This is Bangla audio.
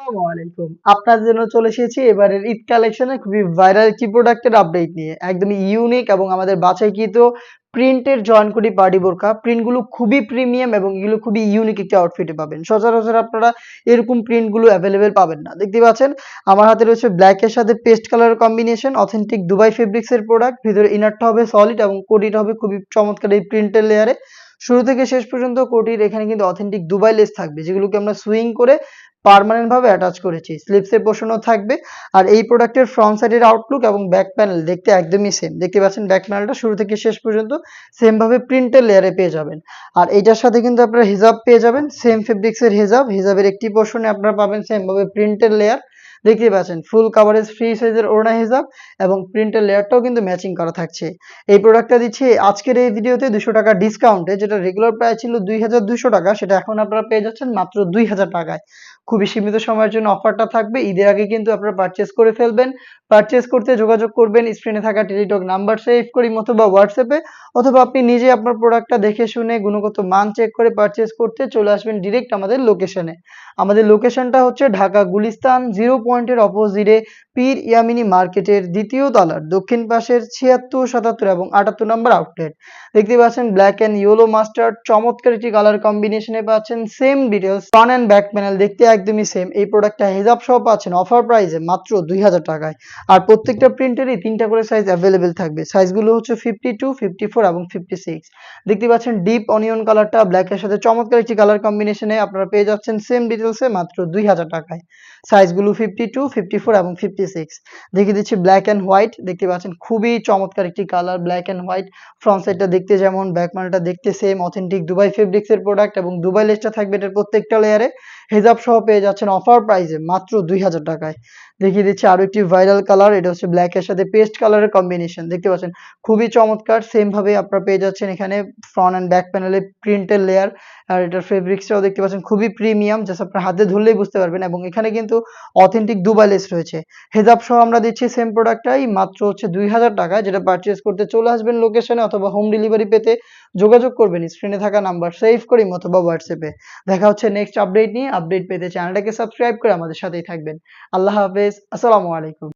আসসালামু আলাইকুম। আপনার জন্য চলে এসেছি এবারের ঈদ কালেকশনে খুবই ভাইরাল একটি প্রোডাক্টের আপডেট নিয়ে। একদমই ইউনিক এবং আমাদের বাছাইকৃত প্রিন্টের জয়নকোটি পার্টি বোরকা। প্রিন্টগুলো খুবই প্রিমিয়াম এবং এগুলো খুবই ইউনিক একটি আউটফিটে পাবেন। সচরাচর আপনারা এরকম প্রিন্টগুলো এভেইলেবল পাবেন না। দেখতেই পাচ্ছেন আমার হাতে রয়েছে ব্ল্যাক এর সাথে পেস্ট কালারের কম্বিনেশন, অথেন্টিক দুবাই ফেব্রিক্স এর প্রোডাক্ট। ভিতরে ইনারটা হবে সলিড এবং কোটিটা হবে খুবই চমৎকার এই প্রিন্টের লেয়ারে। শুরু থেকে শেষ পর্যন্ত কোটির এখানে কিন্তু অথেন্টিক দুবাই লেস থাকবে, যেগুলোকে আমরা সুইং করে পার্মানেন্ট ভাবে অ্যাটাচ করেছি। স্লিপসের পোর্শনও থাকবে। আর এই প্রোডাক্টের ফ্রন্ট সাইডের আউটলুক এবং ব্যাক প্যানেল দেখতে একদমই সেম। দেখতে পাচ্ছেন ব্যাক প্যানেলটা শুরু থেকে শেষ পর্যন্ত সেম ভাবে প্রিন্টের লেয়ারে পেয়ে যাবেন। আর এইটার সাথে কিন্তু আপনারা হিজাব পেয়ে যাবেন, সেম ফেব্রিক্সের হিজাব। হিজাবের একটি পোর্শনে আপনারা পাবেন সেম ভাবে প্রিন্টের লেয়ার। দেখতেই পাচ্ছেন ফুল কাভারেজ ফ্রি সাইজের ওড়না হিজাব এবং প্রিন্টের লেয়ারটাও কিন্তু ম্যাচিং করা থাকছে। এই প্রোডাক্টটা দিচ্ছি আজকের এই ভিডিওতে 200 টাকা ডিসকাউন্টে। যেটা রেগুলার প্রাইস ছিল 2200 টাকা, সেটা এখন আপনারা পেয়ে যাচ্ছেন মাত্র 2000 টাকায়। খুবই সীমিত সময়ের জন্য অফারটা থাকবে। ঈদের আগে কিন্তু আপনারা পারচেজ করে ফেলবেন। পারচেজ করতে যোগাযোগ করবেন স্ক্রিনে থাকা টেলিটক নাম্বার সেভ করি অথবা হোয়াটসঅ্যাপে, অথবা আপনি নিজে আপনার প্রোডাক্টটা দেখে শুনে গুণগত মান চেক করে পারচেজ করতে চলে আসবেন ডিরেক্ট আমাদের লোকেশনে। আমাদের লোকেশনটা হচ্ছে ঢাকা গুলিস্তান 0 পয়েন্টের অপোজিটে পীর ইয়ামিনী মার্কেটের দ্বিতীয় তলার দক্ষিণ পাশের 76, 77 এবং 78 নম্বর আউটলেট। দেখতে পাচ্ছেন ব্ল্যাক এন্ড ইয়েলো মাস্টার্ড চমৎকার একটি কালার কম্বিনেশনে পাচ্ছেন। Same details front end back panel দেখতে একদমই সেম। এই প্রোডাক্টটা হিজাব সহ পাচ্ছেন অফার প্রাইসে মাত্র 2000 টাকায়। আর প্রত্যেকটা প্রিন্টেরই 3টা করে সাইজ অ্যাভেলেবেল থাকবে। সাইজগুলো হচ্ছে 52, 54 এবং 56। দেখতে পাচ্ছেন ডিপ অনিয়ন কালারটা ব্ল্যাক এর সাথে চমৎকার একটি কালার কম্বিনেশনে আপনারা পেয়ে যাচ্ছেন সেম ডিটেলসে মাত্র 2000 টাকায়। সাইজগুলো 52, 54 এবং 56। দেখিয়ে দিচ্ছি ব্ল্যাক এন্ড হোয়াইট। দেখতে পাচ্ছেন খুবই চমৎকার একটি colour black and white. Front সাইডটা দেখতে যেমন, ব্যাক প্যানেলটা দেখতে সেম। অথেন্টিক দুবাই ফেব্রিক্স এর প্রোডাক্ট এবং দুবাই লেসটা থাকবে এটার প্রত্যেকটা লেয়ারে। হিজাব সহ পেয়ে যাচ্ছেন অফার প্রাইসে মাত্র 2000 টাকায়। দেখিয়ে দিচ্ছি আরো একটি ভাইরাল কালার। এটা হচ্ছে ব্ল্যাক এর সাথে পেস্ট কালারের কম্বিনেশন। দেখতে পাচ্ছেন খুবই চমৎকার। সেম ভাবে আপনারা পেয়ে যাচ্ছেন এখানে ফ্রন্ট এন্ড ব্যাক প্যানেলে প্রিন্টের লেয়ার। আর এটার ফেব্রিক্সটাও দেখতে পাচ্ছেন খুবই প্রিমিয়াম, জাস্ট আপনার হাতে ধরলেই বুঝতে পারবেন। এবং এখানে কিন্তু অথেন্টিক দুবাই লেস রয়েছে। হেজাব সহ আমরা দিচ্ছি সেম প্রোডাক্টটাই মাত্র হচ্ছে 2000 টাকায়। যেটা পারচেজ করতে চলে আসবেন লোকেশনে, অথবা হোম ডেলিভারি পেতে যোগাযোগ করবেন স্ক্রিনে থাকা নাম্বার সেভ করি অথবা হোয়াটসঅ্যাপে। দেখা হচ্ছে নেক্সট আপডেট নিয়ে। আপডেট পেতে চ্যানেলটাকে সাবস্ক্রাইব করে আমাদের সাথেই থাকবেন। আল্লাহ হাফেজ, আসসালামু আলাইকুম।